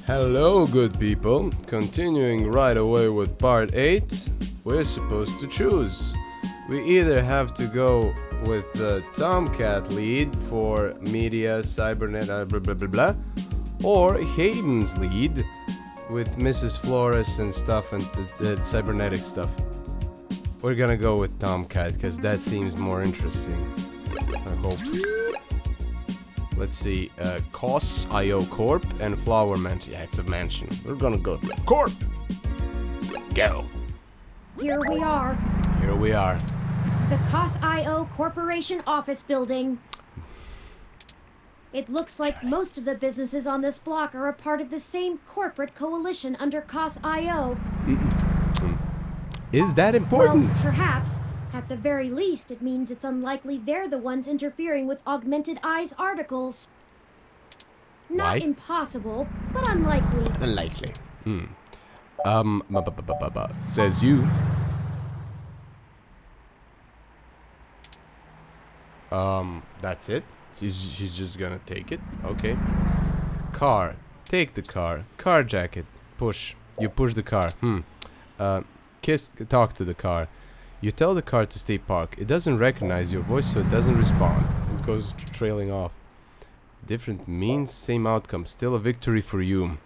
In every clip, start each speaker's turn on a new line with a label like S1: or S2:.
S1: Hello, good people. Continuing right away with part 8, we're supposed to choose. We either have to go with the Tomcat lead for media, cybernet, blah blah blah blah, or Hayden's lead with Mrs. Flores and stuff and the cybernetic stuff. We're gonna go with Tomcat because that seems more interesting. I hope. Let's see, COS.io Corp and Flower Mansion. Yeah, it's a mansion. We're gonna go to Corp. Go.
S2: Here we are.
S1: Here we are.
S2: The COS.io Corporation office building. It looks like most of the businesses on this block are a part of the same corporate coalition under COS.io.
S1: Is that important?
S2: Well, perhaps. At the very least, it means it's unlikely they're the ones interfering with Augmented Eye's articles. Not
S1: Why?
S2: Impossible, but unlikely.
S1: Unlikely. Says you. That's it? She's just gonna take it? Okay. Car. Take the car. Car jacket. Push. You push the car. Talk to the car. You tell the car to stay parked. It doesn't recognize your voice, so it doesn't respond. It goes trailing off. Different means, same outcome. Still a victory for you.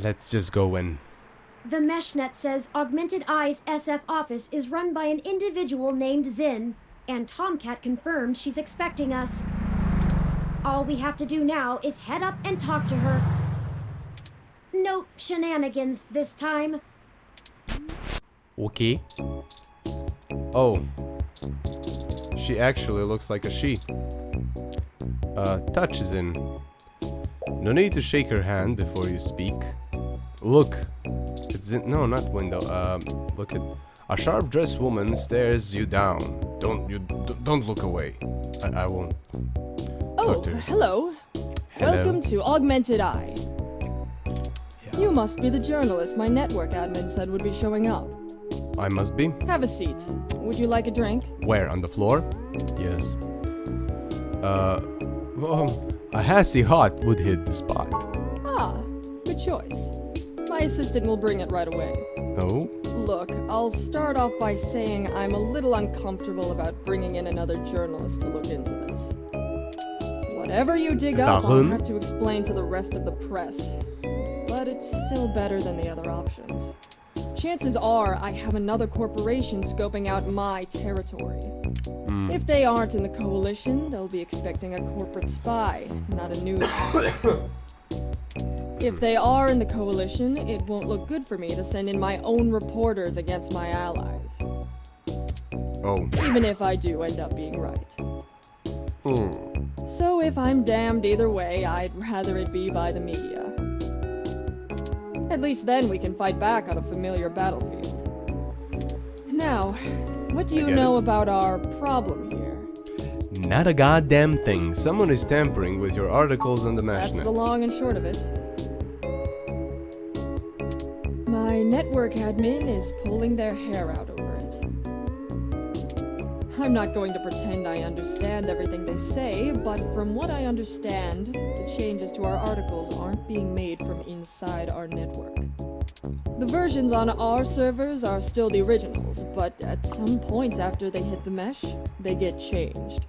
S1: Let's just go in.
S2: The MeshNet says Augmented Eye's SF office is run by an individual named Zin, and Tomcat confirmed she's expecting us. All we have to do now is head up and talk to her. No shenanigans this time.
S1: Okay. Oh. She actually looks like a she. Touch is in. No need to shake her hand before you speak. Look. It's in. No, not window. Look at. A sharp-dressed woman stares you down. Don't look away. I won't.
S3: Oh, hello. Welcome to Augmented Eye.
S1: Yeah.
S3: You must be the journalist my network admin said would be showing up.
S1: I must be.
S3: Have a seat. Would you like a drink?
S1: Where? On the floor? Yes. Well, a hassy hot would hit the spot.
S3: Ah, good choice. My assistant will bring it right away.
S1: Oh?
S3: Look, I'll start off by saying I'm a little uncomfortable about bringing in another journalist to look into this. Whatever you dig up, I'll have to explain to the rest of the press. But it's still better than the other options. Chances are I have another corporation scoping out my territory. If they aren't in the coalition, they'll be expecting a corporate spy, not a news hound. If they are in the coalition, it won't look good for me to send in my own reporters against my allies.
S1: Oh.
S3: Even if I do end up being right. So if I'm damned either way, I'd rather it be by the media. At least then we can fight back on a familiar battlefield. Now, what do you know about our problem here?
S1: Not a goddamn thing. Someone is tampering with your articles on the
S3: That's
S1: MeshNet.
S3: the long and short of it. My network admin is pulling their hair out over it. I'm not going to pretend I understand everything they say, but from what I understand, the changes to our articles aren't being made from inside our network. The versions on our servers are still the originals, but at some point after they hit the mesh, they get changed.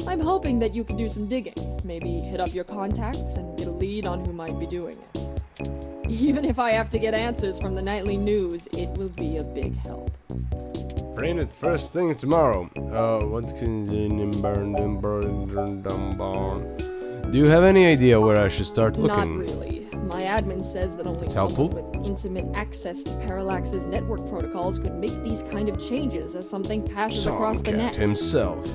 S3: I'm hoping that you can do some digging, maybe hit up your contacts and get a lead on who might be doing it. Even if I have to get answers from the nightly news, it will be a big help.
S1: Bring it first thing tomorrow. What can Do you have any idea where I should start looking?
S3: Not really. My admin says that only someone with intimate access to Parallax's network protocols could make these kind of changes as something passes across the net.
S1: Himself.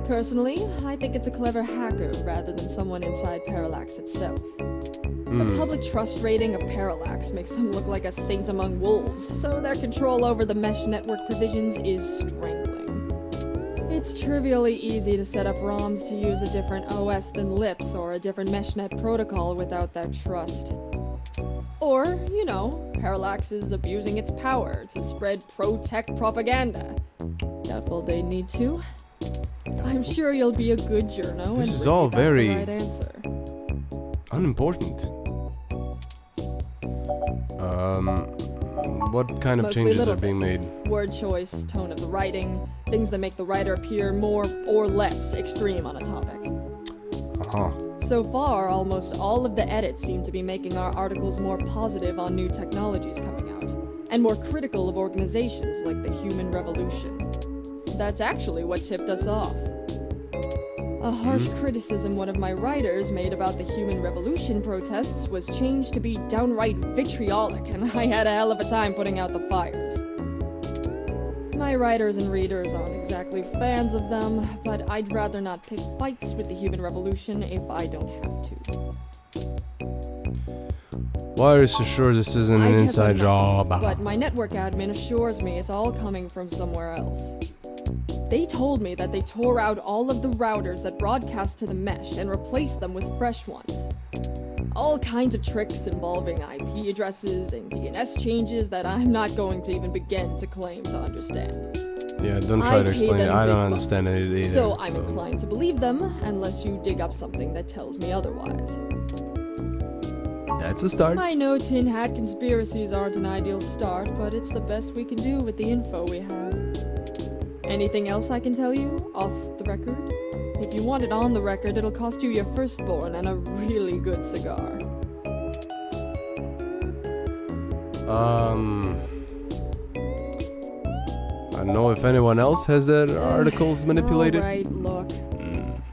S3: Personally, I think it's a clever hacker rather than someone inside Parallax itself. The public trust rating of Parallax makes them look like a saint among wolves, so their control over the mesh network provisions is strangling. It's trivially easy to set up ROMs to use a different OS than LIPS or a different meshnet protocol without that trust. Or, you know, Parallax is abusing its power to spread pro-tech propaganda. Doubtful they need to. I'm sure you'll be a good journo
S1: This
S3: and
S1: is all
S3: bring me back
S1: very
S3: the right answer.
S1: unimportant. What kind of
S3: Mostly
S1: changes
S3: little
S1: are being
S3: things.
S1: made?
S3: Word choice, tone of the writing, things that make the writer appear more or less extreme on a topic.
S1: Uh-huh.
S3: So far, almost all of the edits seem to be making our articles more positive on new technologies coming out, and more critical of organizations like the Human Revolution. That's actually what tipped us off. A harsh criticism one of my writers made about the Human Revolution protests was changed to be downright vitriolic, and I had a hell of a time putting out the fires. My writers and readers aren't exactly fans of them, but I'd rather not pick fights with the Human Revolution if I don't have to.
S1: Why are you so sure this isn't
S3: I
S1: an
S3: guess I'm
S1: inside
S3: not,
S1: job?
S3: but my network admin assures me it's all coming from somewhere else. They told me that they tore out all of the routers that broadcast to the mesh and replaced them with fresh ones. All kinds of tricks involving IP addresses and DNS changes that I'm not going to even begin to claim to understand.
S1: Yeah, don't try
S3: I
S1: to
S3: pay
S1: explain it.
S3: them
S1: I don't
S3: big
S1: understand
S3: bucks.
S1: it either.
S3: So I'm inclined to believe them, unless you dig up something that tells me otherwise.
S1: That's a start.
S3: I know tin hat conspiracies aren't an ideal start, but it's the best we can do with the info we have. Anything else I can tell you, off the record? If you want it on the record, it'll cost you your firstborn and a really good cigar.
S1: I don't know if anyone else has their articles manipulated.
S3: Alright, look.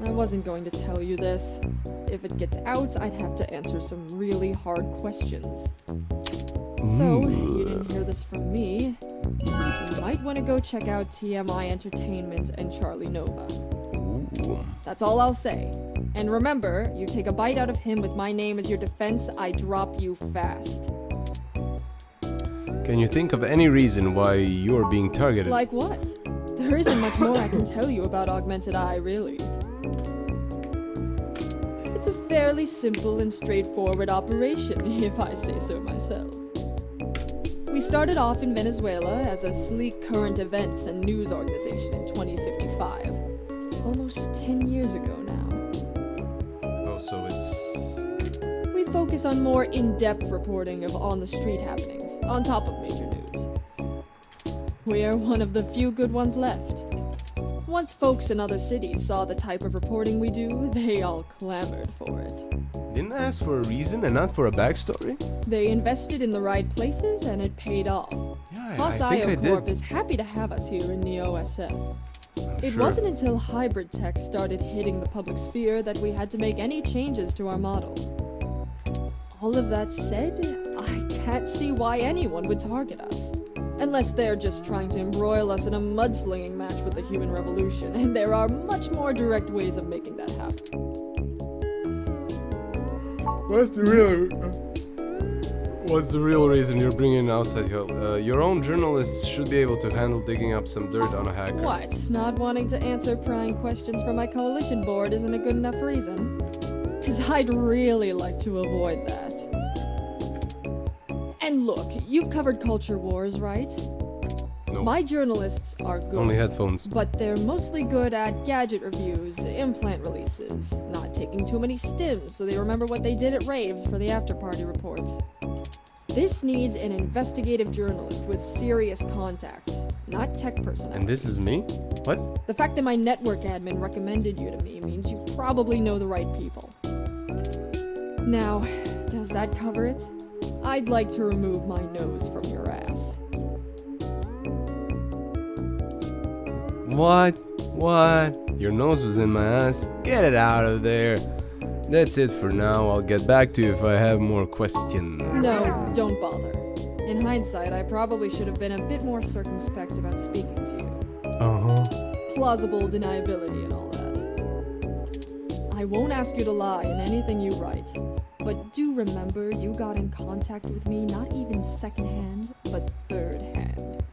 S3: I wasn't going to tell you this. If it gets out, I'd have to answer some really hard questions. So, you didn't hear this from me. You might want to go check out TMI Entertainment and Charlie Nova. That's all I'll say. And remember, you take a bite out of him with my name as your defense, I drop you fast.
S1: Can you think of any reason why you're being targeted?
S3: Like what? There isn't much more I can tell you about Augmented Eye, really. It's a fairly simple and straightforward operation, if I say so myself. We started off in Venezuela as a sleek current events and news organization in 2055. Almost 10 years ago now.
S1: Oh, so it's...
S3: We focus on more in-depth reporting of on-the-street happenings, on top of major news. We are one of the few good ones left. Once folks in other cities saw the type of reporting we do, they all clamored for it.
S1: Didn't I ask for a reason and not for a backstory?
S3: They invested in the right places and it paid off.
S1: Yeah,
S3: Plus,
S1: I think I
S3: IOCorp
S1: did.
S3: is happy to have us here in Neo-SF. It
S1: Sure.
S3: wasn't until hybrid tech started hitting the public sphere that we had to make any changes to our model. All of that said, I can't see why anyone would target us. Unless they're just trying to embroil us in a mudslinging match with the Human Revolution, and there are much more direct ways of making that happen.
S1: What's the real reason you're bringing outside help? Your own journalists should be able to handle digging up some dirt on a hacker.
S3: What? Not wanting to answer prying questions from my coalition board isn't a good enough reason? 'Cause I'd really like to avoid that. And look, you've covered culture wars, right?
S1: No,
S3: My journalists are good.
S1: only headphones.
S3: But they're mostly good at gadget reviews, implant releases, not taking too many stims so they remember what they did at raves for the after-party reports. This needs an investigative journalist with serious contacts, not tech personalities.
S1: And this is me? What?
S3: The fact that my network admin recommended you to me means you probably know the right people. Now, does that cover it? I'd like to remove my nose from your ass.
S1: What? What? Your nose was in my ass? Get it out of there. That's it for now. I'll get back to you if I have more questions.
S3: No, don't bother. In hindsight, I probably should have been a bit more circumspect about speaking to you.
S1: Uh-huh.
S3: Plausible deniability and all that. I won't ask you to lie in anything you write, but do remember you got in contact with me not even secondhand, but third-hand.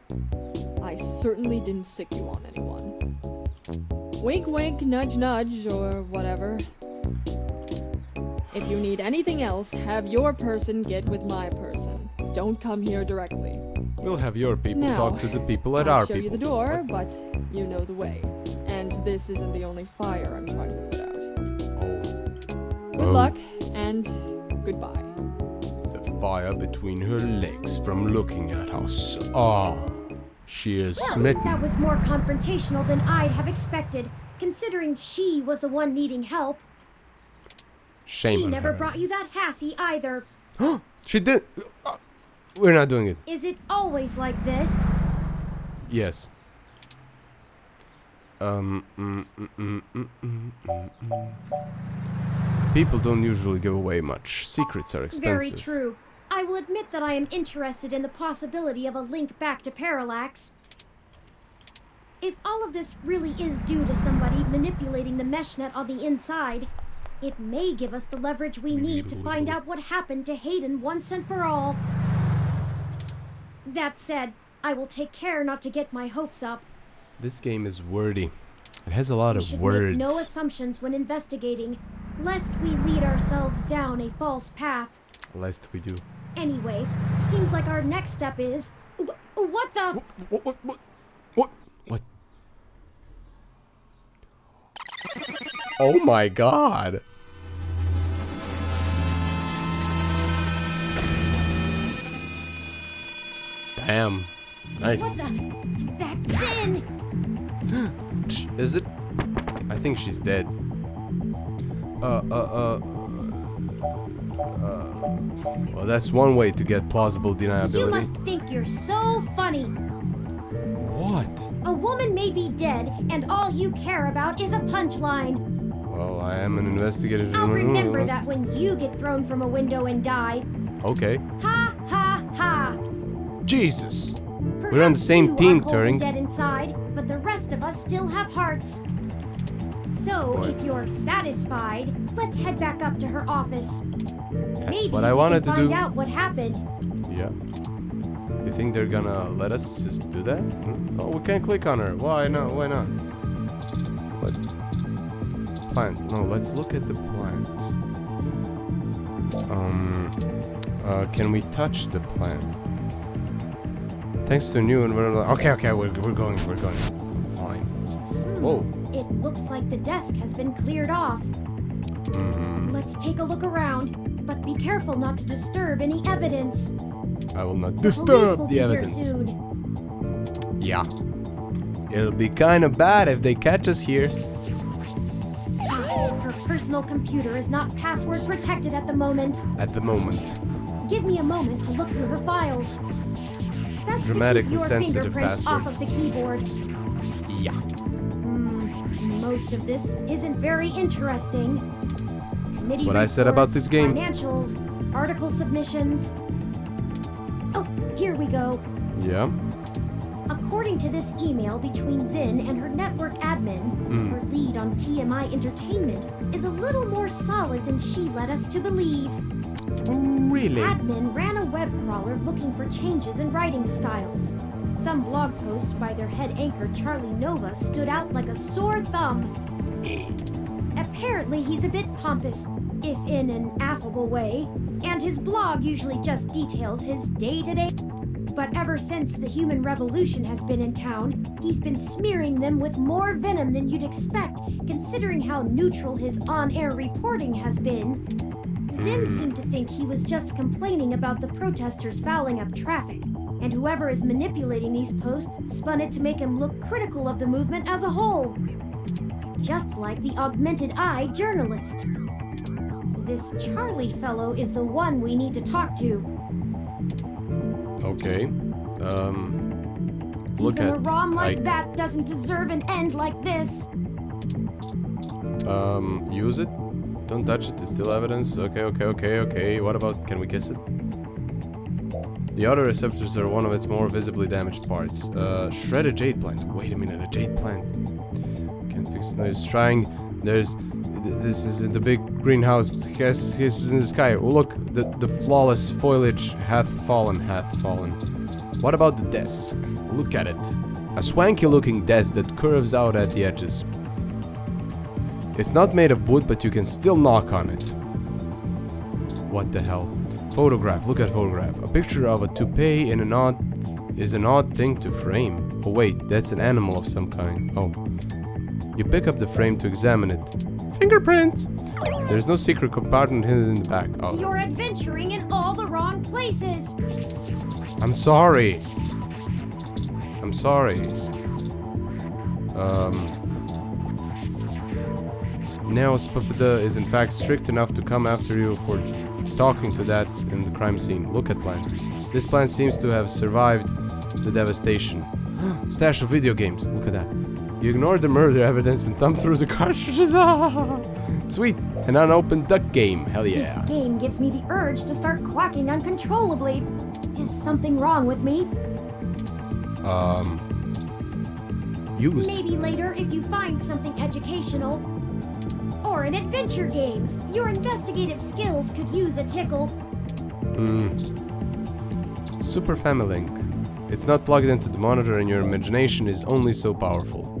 S3: I certainly didn't sick you on anyone. Wink wink, nudge nudge, or whatever. If you need anything else, have your person get with my person. Don't come here directly.
S1: We'll have your people
S3: Now,
S1: talk to the people at
S3: I'll
S1: our
S3: show
S1: people.
S3: you the door, but you know the way. And this isn't the only fire I'm trying to put out.
S1: Oh.
S3: Good luck, and goodbye.
S1: The fire between her legs from looking at us. Ah, she is
S2: Well,
S1: smitten.
S2: that was more confrontational than I'd have expected, considering she was the one needing help.
S1: Shame
S2: She
S1: on
S2: never
S1: her.
S2: brought you that Hassie either.
S1: She did. We're not doing it.
S2: Is it always like this?
S1: Yes. People don't usually give away much. Secrets are expensive.
S2: Very true. I will admit that I am interested in the possibility of a link back to Parallax. If all of this really is due to somebody manipulating the mesh net on the inside, it may give us the leverage we need to find out what happened to Hayden once and for all. That said, I will take care not to get my hopes up.
S1: This game is wordy. It has a lot
S2: We
S1: of
S2: should
S1: words.
S2: make no assumptions when investigating, lest we lead ourselves down a false path.
S1: Lest we do.
S2: Anyway, seems like our next step is... What the...
S1: What? Oh my god. Damn. Nice.
S2: What the... That's Zin!
S1: Is it? I think she's dead. Well, that's one way to get plausible
S2: You
S1: deniability.
S2: must think you're so funny.
S1: What?
S2: A woman may be dead, and all you care about is a punchline.
S1: Well, I am an investigative
S2: I'll remember
S1: journalist.
S2: that when you get thrown from a window and die.
S1: Okay.
S2: Ha ha ha!
S1: Jesus.
S2: Perhaps
S1: We're on the same
S2: you
S1: team,
S2: are holding
S1: Turing.
S2: dead inside, but the rest of us still have hearts. So,
S1: What?
S2: if you're satisfied, let's head back up to her office.
S1: That's
S2: Maybe
S1: what I wanted
S2: we
S1: to
S2: can
S1: do.
S2: find out what happened.
S1: Yeah. You think they're gonna let us just do that? Oh, we can't click on her. Why not? Why not? What? Plant. No, let's look at the plant. Can we touch the plant? Thanks to new and okay, we're going. Fine. Jeez. Whoa.
S2: It looks like the desk has been cleared off. Let's take a look around, but be careful not to disturb any evidence.
S1: I will not
S2: Police will
S1: disturb
S2: be
S1: the
S2: here
S1: evidence.
S2: soon.
S1: Yeah. It'll be kind of bad if they catch us here.
S2: Her personal computer is not password protected at the moment. Give me a moment to look through her files. Best
S1: Dramatically
S2: to keep your
S1: sensitive
S2: fingerprints
S1: password.
S2: off of the keyboard.
S1: Yeah.
S2: Most of this isn't very interesting.
S1: That's what I said about this game.
S2: Financials, article submissions. Oh, here we go.
S1: Yeah.
S2: According to this email between Zin and her network admin, her lead on TMI Entertainment is a little more solid than she led us to believe.
S1: Really?
S2: Admin ran a web crawler looking for changes in writing styles. Some blog posts by their head anchor Charlie Nova stood out like a sore thumb. Apparently he's a bit pompous, if in an affable way, and his blog usually just details his day-to-day. But ever since the human revolution has been in town, he's been smearing them with more venom than you'd expect, considering how neutral his on-air reporting has been. Zin seemed to think he was just complaining about the protesters fouling up traffic, and whoever is manipulating these posts spun it to make him look critical of the movement as a whole. Just like the augmented eye journalist. This Charlie fellow is the one we need to talk to.
S1: Okay. Look
S2: Even
S1: at
S2: a ROM like that doesn't deserve an end like this.
S1: use it. Don't touch it. It's still evidence. Okay. What about? Can we kiss it? The auto receptors are one of its more visibly damaged parts. Shredded jade plant. Wait a minute, a jade plant. Can't fix it. There's trying. This is the big greenhouse. It's in the sky. Oh, look, the flawless foliage hath fallen. What about the desk? Look at it. A swanky-looking desk that curves out at the edges. It's not made of wood, but you can still knock on it. What the hell? Photograph. Look at photograph. A picture of a toupee in is an odd thing to frame. Oh wait, that's an animal of some kind. Oh. You pick up the frame to examine it. Fingerprints! There's no secret compartment hidden in the back. Oh.
S2: You're adventuring in all the wrong places.
S1: I'm sorry. I'm sorry. Now Spuffada is in fact strict enough to come after you for talking to that in the crime scene. Look at plan. This plan seems to have survived the devastation. Stash of video games. Look at that. You ignored the murder evidence and thumbed through the cartridges. Ah, sweet. An unopened duck game. Hell yeah.
S2: This game gives me the urge to start quacking uncontrollably. Is something wrong with me?
S1: Use.
S2: Maybe later if you find something educational. Or an adventure game. Your investigative skills could use a tickle.
S1: Super Family Link. It's not plugged into the monitor and your imagination is only so powerful.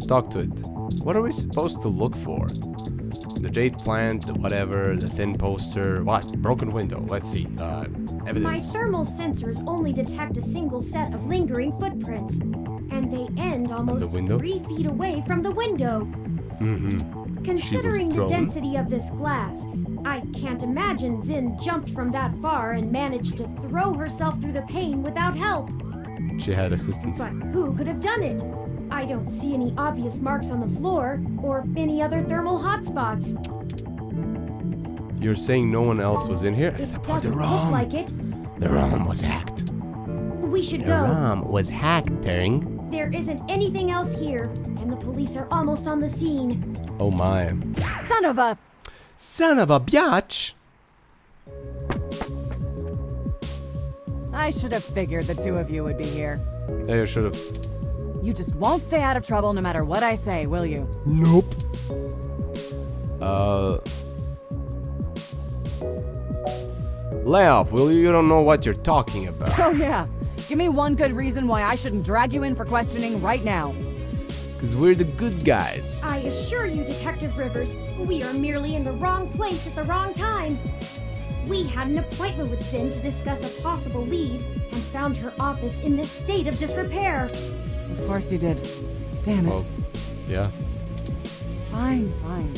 S1: Talk to it. What are we supposed to look for? The jade plant, the whatever, the thin poster, what? Broken window. Let's see. Evidence.
S2: My thermal sensors only detect a single set of lingering footprints. And they end almost 3 feet away from the window. Considering the density of this glass, I can't imagine Zin jumped from that far and managed to throw herself through the pane without help.
S1: She had assistance.
S2: But who could have done it? I don't see any obvious marks on the floor or any other thermal hotspots.
S1: You're saying no one else was in here?
S2: It doesn't look like it.
S1: The ROM was hacked.
S2: We should
S1: The
S2: go.
S1: ROM was hacked, Turing.
S2: There isn't anything else here, and the police are almost on the scene.
S1: Oh my.
S4: Son of a...
S1: Son of a biatch!
S4: I should have figured the two of you would be here.
S1: Yeah, you should have.
S4: You just won't stay out of trouble no matter what I say, will you?
S1: Nope. Lay off, will you? You don't know what you're talking about.
S4: Oh yeah. Give me one good reason why I shouldn't drag you in for questioning right now.
S1: Because we're the good guys.
S2: I assure you, Detective Rivers, we are merely in the wrong place at the wrong time. We had an appointment with Zin to discuss a possible lead and found her office in this state of disrepair.
S4: Of course you did. Damn it.
S1: Well, yeah.
S4: Fine, fine.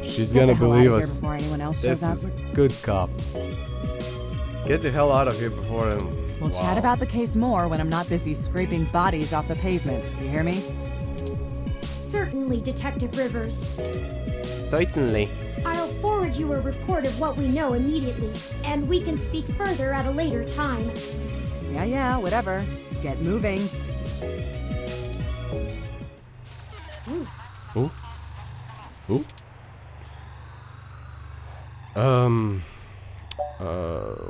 S1: She's
S4: Get
S1: gonna
S4: the hell
S1: believe
S4: out of
S1: us.
S4: here before anyone else
S1: This
S4: shows up.
S1: is a good cop. Get the hell out of here before him.
S4: We'll chat about the case more when I'm not busy scraping bodies off the pavement. You hear me?
S2: Certainly, Detective Rivers.
S1: Certainly.
S2: I'll forward you a report of what we know immediately, and we can speak further at a later time.
S4: Yeah, whatever. Get moving.
S1: Who?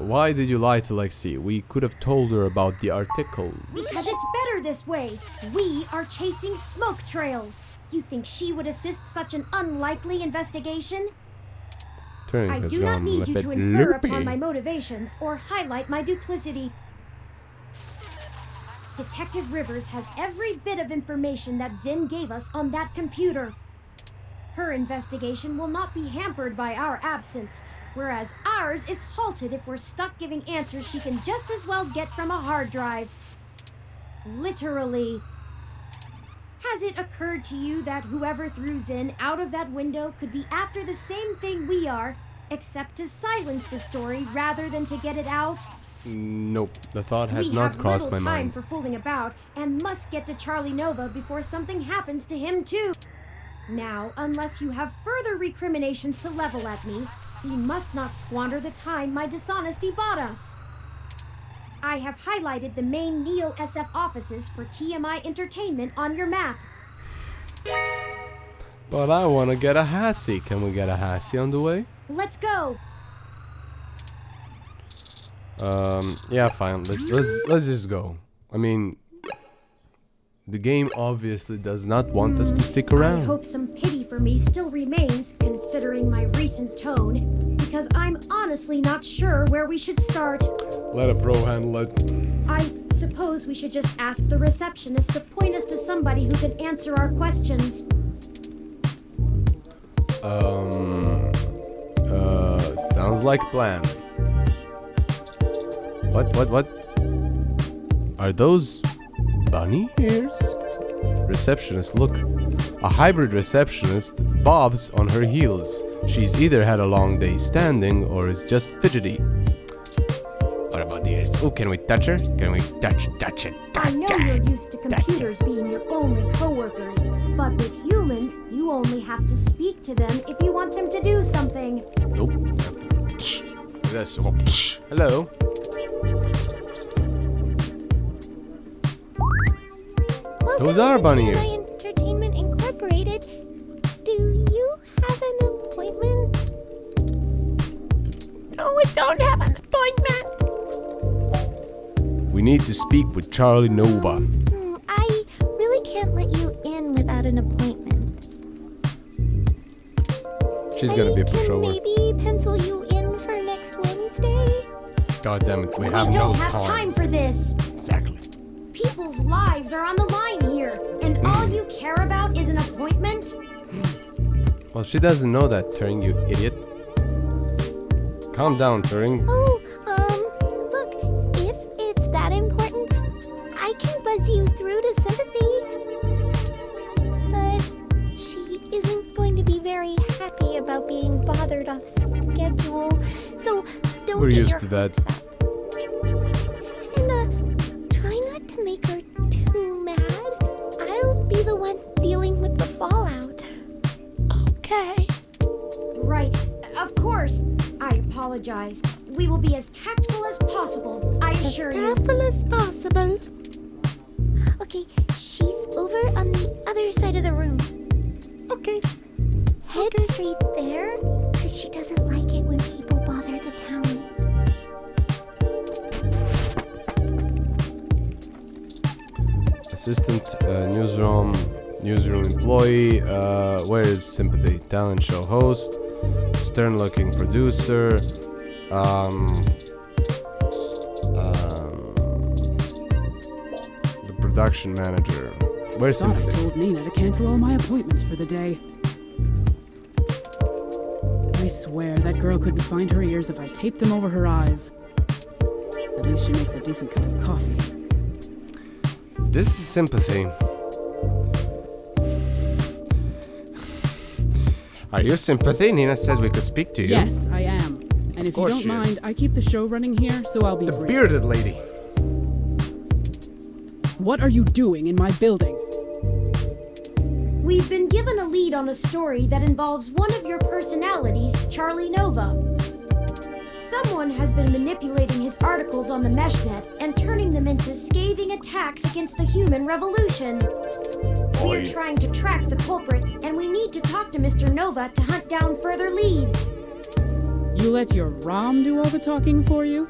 S1: Why did you lie to Lexi? We could have told her about the article.
S2: Because it's better this way. We are chasing smoke trails. You think she would assist such an unlikely investigation?
S1: Turing
S2: I
S1: has
S2: do not
S1: gone
S2: need
S1: a
S2: you
S1: bit
S2: to infer
S1: loopy.
S2: upon my motivations or highlight my duplicity. Detective Rivers has every bit of information that Zin gave us on that computer. Her investigation will not be hampered by our absence, whereas ours is halted if we're stuck giving answers she can just as well get from a hard drive. Literally. Has it occurred to you that whoever threw Zin out of that window could be after the same thing we are, except to silence the story rather than to get it out?
S1: Nope, the thought has
S2: We
S1: not
S2: have
S1: crossed my
S2: little time
S1: mind.
S2: for fooling about and must get to Charlie Nova before something happens to him too. Now, unless you have further recriminations to level at me, we must not squander the time my dishonesty bought us. I have highlighted the main Neo SF offices for TMI Entertainment on your map.
S1: But I want to get a Hassie. Can we get a Hassie on the way?
S2: Let's go.
S1: Yeah, fine. Let's just go. I mean, the game obviously does not want us to stick
S2: I
S1: around.
S2: hope some pity for me still remains, considering my recent tone, because I'm honestly not sure where we should start.
S1: Let a pro handle it.
S2: I suppose we should just ask the receptionist to point us to somebody who can answer our questions.
S1: Sounds like a plan. What? Are those bunny ears? Receptionist, look. A hybrid receptionist bobs on her heels. She's either had a long day standing or is just fidgety. What about the ears? Oh, can we touch her? Can we touch it?
S2: I know you're used to computers being your only coworkers, but with humans, you only have to speak to them if you want them to do something.
S1: Nope. Hello. Those are bunny ears.
S5: Entertainment Incorporated. Do you have an appointment? No, I don't have an appointment.
S1: We need to speak with Charlie Nova.
S5: I really can't let you in without an appointment.
S1: She's gonna be a
S5: Can
S1: pushover.
S5: maybe pencil you in for next Wednesday?
S1: God damn it, we
S2: We
S1: have no
S2: don't have time for this.
S1: Exactly.
S2: People's lives are on the line here, and all you care about is an appointment?
S1: Well, she doesn't know that, Turing, you idiot. Calm down, Turing.
S5: Oh, look, if it's that important, I can buzz you through to sympathy. But she isn't going to be very happy about being bothered off schedule, so don't
S1: We're
S5: get
S1: used
S5: your
S1: to that.
S5: hopes up. And, try not to make her too mad. I'll be the one dealing with the fallout. Okay.
S2: Right, of course. I apologize. We will be as tactful as possible, I assure you.
S5: As possible. Okay, she's over on the other side of the room. Okay. Head straight there, because she doesn't like it when people bother the talent.
S1: Assistant, newsroom employee, where is sympathy? Talent show host, stern looking producer, the production manager. Where's
S6: Thought I
S1: sympathy?
S6: told Nina to cancel all my appointments for the day. I swear that girl couldn't find her ears if I taped them over her eyes. At least she makes a decent cup of coffee.
S1: This is sympathy. Are you sympathy? Nina said we could speak to you.
S6: Yes, I am. And if you
S1: course
S6: don't
S1: she is.
S6: mind, I keep the show running here, so I'll be
S1: The
S6: brief.
S1: bearded lady.
S6: What are you doing in my building?
S2: We've been given a lead on a story that involves one of your personalities, Charlie Nova. Someone has been manipulating his articles on the meshnet and turning them into scathing attacks against the human revolution. We're trying to track the culprit, and we need to talk to Mr. Nova to hunt down further leads.
S6: You let your ROM do all the talking for you?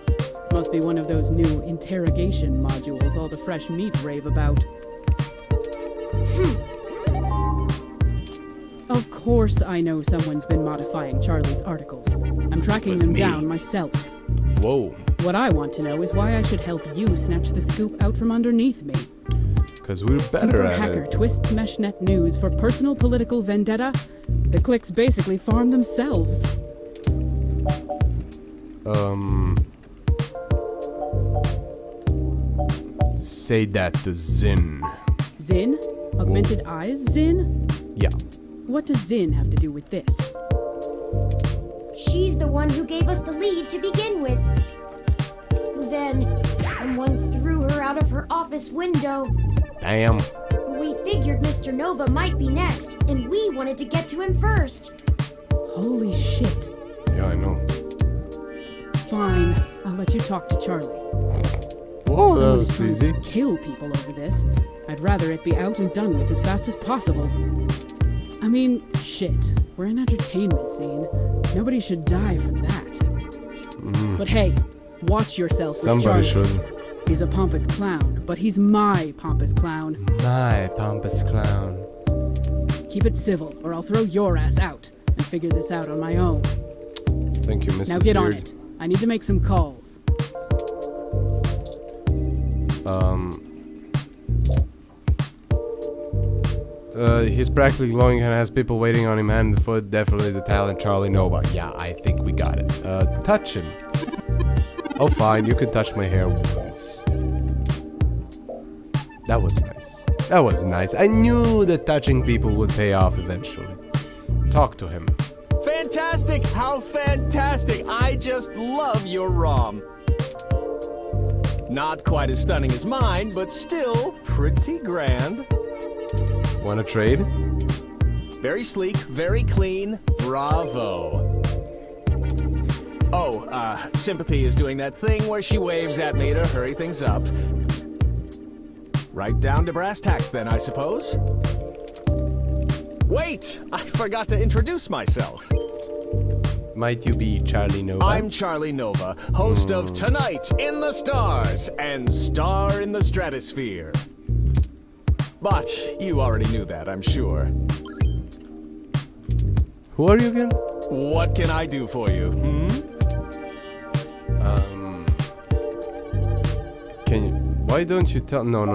S6: Must be one of those new interrogation modules all the fresh meat rave about. Of course I know someone's been modifying Charlie's articles. I'm tracking them down myself.
S1: Whoa.
S6: What I want to know is why I should help you snatch the scoop out from underneath me.
S1: Because we're better
S6: Super
S1: at
S6: hacker
S1: it.
S6: twists meshnet news for personal political vendetta. The clicks basically farm themselves.
S1: Say that to Zin.
S6: Zin? Augmented eyes, Zin?
S1: Yeah.
S6: What does Zin have to do with this?
S2: She's the one who gave us the lead to begin with. Then, someone threw her out of her office window.
S1: Damn.
S2: We figured Mr. Nova might be next, and we wanted to get to him first.
S6: Holy shit.
S1: Yeah, I know.
S6: Fine, I'll let you talk to Charlie.
S1: Whoa, that
S6: Someone
S1: was
S6: is trying
S1: easy.
S6: to kill people over this. I'd rather it be out and done with as fast as possible. I mean, shit. We're an entertainment scene. Nobody should die for that. But hey, watch yourself with
S1: Somebody
S6: Charlie.
S1: should.
S6: He's a pompous clown, but he's my pompous clown.
S1: My pompous clown.
S6: Keep it civil, or I'll throw your ass out and figure this out on my own.
S1: Thank you, Mrs.
S6: Now get on
S1: Beard.
S6: it. I need to make some calls.
S1: He's practically glowing and has people waiting on him hand and foot. Definitely the talent Charlie Nova. Yeah, I think we got it. Touch him. Oh, fine. You can touch my hair once. That was nice. That was nice. I knew that touching people would pay off eventually. Talk to him.
S7: Fantastic! How fantastic! I just love your ROM. Not quite as stunning as mine, but still pretty grand.
S1: Wanna trade?
S7: Very sleek, very clean. Bravo. Oh, Sympathy is doing that thing where she waves at me to hurry things up. Right down to brass tacks then, I suppose. Wait! I forgot to introduce myself.
S1: Might you be Charlie Nova?
S7: I'm Charlie Nova, host of Tonight in the Stars and Star in the Stratosphere. But you already knew that, I'm sure.
S1: Who are you again?
S7: What can I do for you,
S1: Can you... Why don't you tell... No.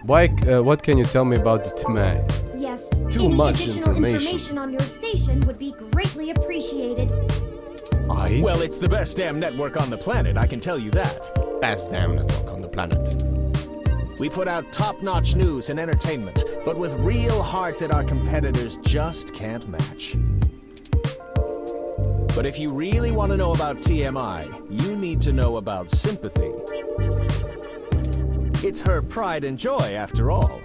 S1: Why, what can you tell me about the Tmai?
S2: Yes,
S1: Too
S2: any
S1: much
S2: additional
S1: information.
S2: on your station would be greatly appreciated.
S7: Well, it's the best damn network on the planet, I can tell you that.
S1: Best damn network on the planet.
S7: We put out top-notch news and entertainment, but with real heart that our competitors just can't match. But if you really want to know about TMI, you need to know about Sympathy. It's her pride and joy, after all.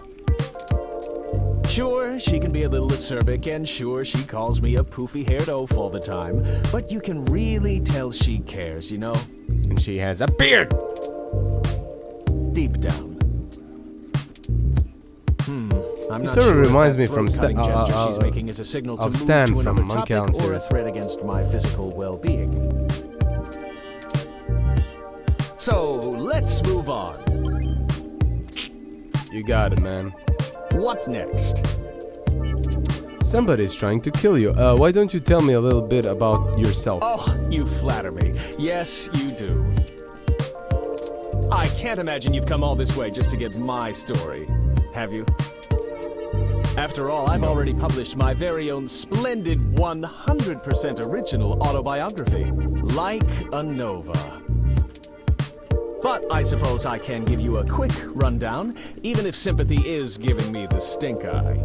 S7: Sure, she can be a little acerbic, and sure, she calls me a poofy-haired oaf all the time, but you can really tell she cares, you know?
S1: And she has a beard!
S7: Deep down. I'm
S1: He
S7: not
S1: sort of
S7: sure if
S1: reminds
S7: that
S1: me from
S7: throat-cutting gesture she's making is a signal to
S1: of
S7: move
S1: Stan
S7: to
S1: from
S7: another
S1: Monkey
S7: topic
S1: Island
S7: or a
S1: series.
S7: threat against my physical well-being. So, let's move on.
S1: You got it, man.
S7: What next?
S1: Somebody's trying to kill you. Why don't you tell me a little bit about yourself?
S7: Oh, you flatter me. Yes, you do. I can't imagine you've come all this way just to get my story, have you? After all, I've already published my very own splendid 100% original autobiography, Like a Nova. But I suppose I can give you a quick rundown, even if Sympathy is giving me the stink eye.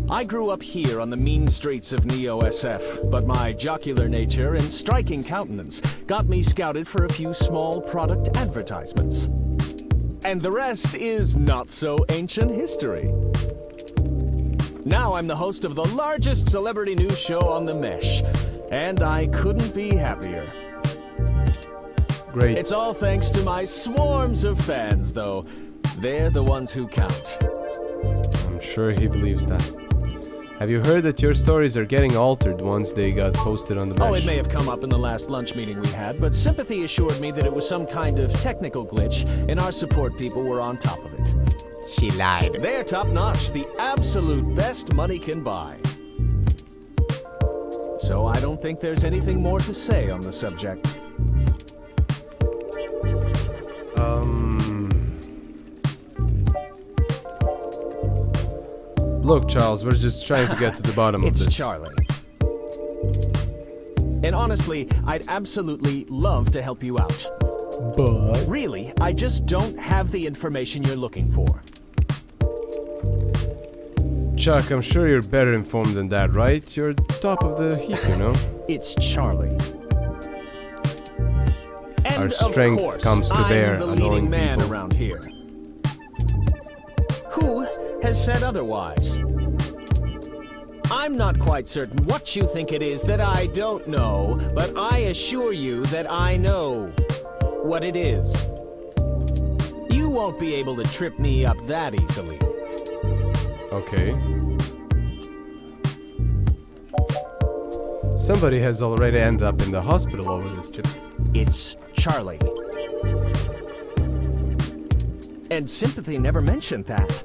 S7: I grew up here on the mean streets of Neo-SF, but my jocular nature and striking countenance got me scouted for a few small product advertisements. And the rest is not so ancient history. Now I'm the host of the largest celebrity news show on the mesh, and I couldn't be happier.
S1: Great.
S7: It's all thanks to my swarms of fans, though. They're the ones who count.
S1: I'm sure he believes that. Have you heard that your stories are getting altered once they got posted on the mesh?
S7: Oh, it may have come up in the last lunch meeting we had, but Sympathy assured me that it was some kind of technical glitch, and our support people were on top of it.
S1: She lied.
S7: They're top-notch, the absolute best money can buy. So I don't think there's anything more to say on the subject.
S1: Look, Charles, we're just trying to get to the bottom of this.
S7: It's Charlie. And honestly, I'd absolutely love to help you out.
S1: But...
S7: Really, I just don't have the information you're looking for.
S1: Chuck, I'm sure you're better informed than that, right? You're top of the heap, you know?
S7: It's Charlie. And
S1: Our strength
S7: of course,
S1: comes to bear,
S7: I'm the
S1: annoying
S7: leading man
S1: people.
S7: around here. Who has said otherwise? I'm not quite certain what you think it is that I don't know, but I assure you that I know what it is. You won't be able to trip me up that easily.
S1: Okay. Somebody has already ended up in the hospital over this chip.
S7: It's Charlie. And Sympathy never mentioned that.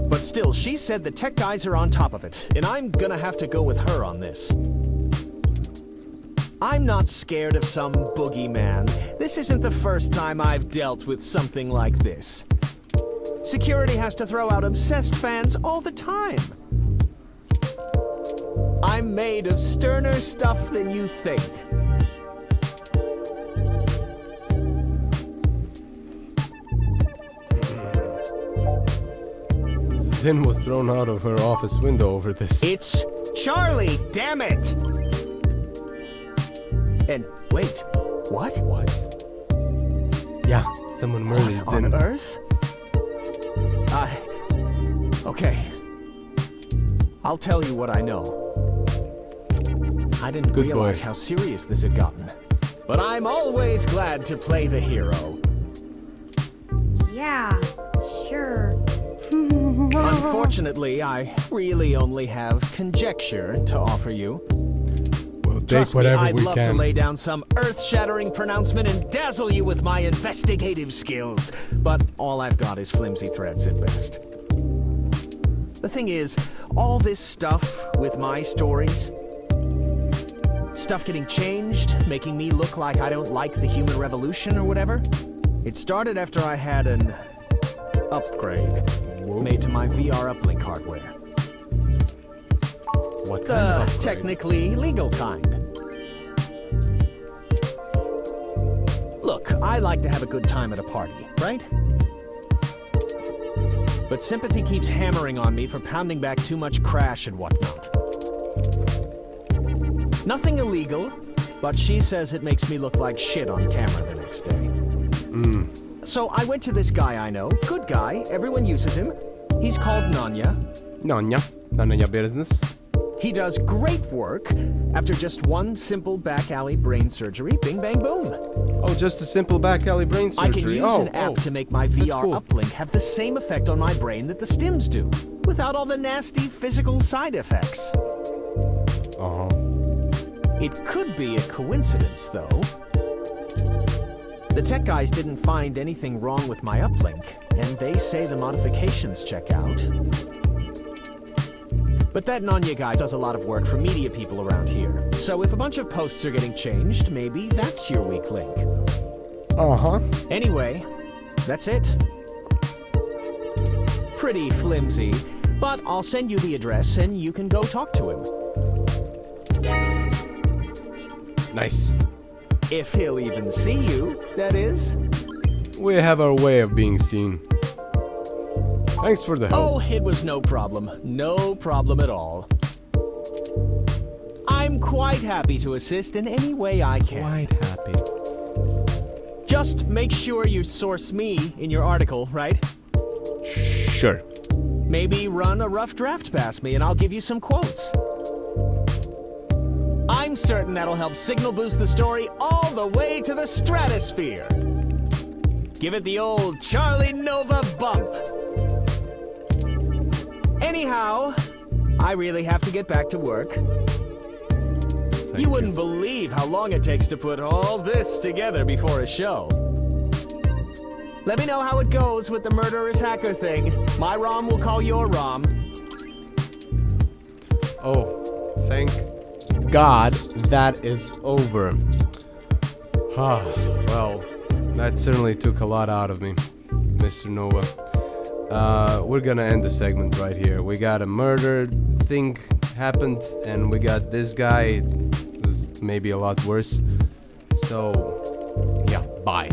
S7: But still, she said the tech guys are on top of it, and I'm gonna have to go with her on this. I'm not scared of some boogeyman. This isn't the first time I've dealt with something like this. Security has to throw out obsessed fans all the time. I'm made of sterner stuff than you think.
S1: Zin was thrown out of her office window over this.
S7: It's Charlie, damn it! And wait, what?
S1: What? Yeah, someone murdered Zin.
S7: On Earth? Okay. I'll tell you what I know. I didn't
S1: Good
S7: realize
S1: boy.
S7: how serious this had gotten. But I'm always glad to play the hero.
S2: Yeah, sure.
S7: Unfortunately, I really only have conjecture to offer you.
S1: We'll take
S7: Trust me,
S1: whatever
S7: I'd
S1: we
S7: love
S1: can.
S7: to lay down some earth-shattering pronouncement and dazzle you with my investigative skills, but all I've got is flimsy threads at best. The thing is, all this stuff with my stories, stuff getting changed, making me look like I don't like the human revolution or whatever, it started after I had an upgrade made to my VR uplink hardware.
S1: What kind
S7: The
S1: of upgrade?
S7: technically legal kind. Look, I like to have a good time at a party, right? But sympathy keeps hammering on me for pounding back too much crash and whatnot. Nothing illegal, but she says it makes me look like shit on camera the next day. So I went to this guy I know, good guy, everyone uses him. He's called Nanya.
S1: None of your business.
S7: He does great work after just one simple back alley brain surgery. Bing, bang, boom.
S1: Oh, just a simple back alley brain
S7: I
S1: surgery.
S7: can use an app to make my VR
S1: cool.
S7: uplink have the same effect on my brain that the stims do, without all the nasty physical side effects.
S1: Uh-huh.
S7: It could be a coincidence, though. The tech guys didn't find anything wrong with my uplink, and they say the modifications check out. But that Nanya guy does a lot of work for media people around here. So if a bunch of posts are getting changed, maybe that's your weak link.
S1: Uh-huh.
S7: Anyway, that's it. Pretty flimsy, but I'll send you the address and you can go talk to him.
S1: Nice.
S7: If he'll even see you, that is.
S1: We have our way of being seen. Thanks for the help.
S7: Oh, it was no problem. No problem at all. I'm quite happy to assist in any way I can.
S1: Quite happy.
S7: Just make sure you source me in your article, right?
S1: Sure.
S7: Maybe run a rough draft past me and I'll give you some quotes. I'm certain that'll help signal boost the story all the way to the stratosphere. Give it the old Charlie Nova bump. Anyhow, I really have to get back to work. You wouldn't believe how long it takes to put all this together before a show. Let me know how it goes with the murderous hacker thing. My ROM will call your ROM.
S1: Oh, thank God that is over. Well, that certainly took a lot out of me, Mr. Nova. We're gonna end the segment right here. We got a murder thing happened, and we got this guy who's maybe a lot worse. So, yeah, bye.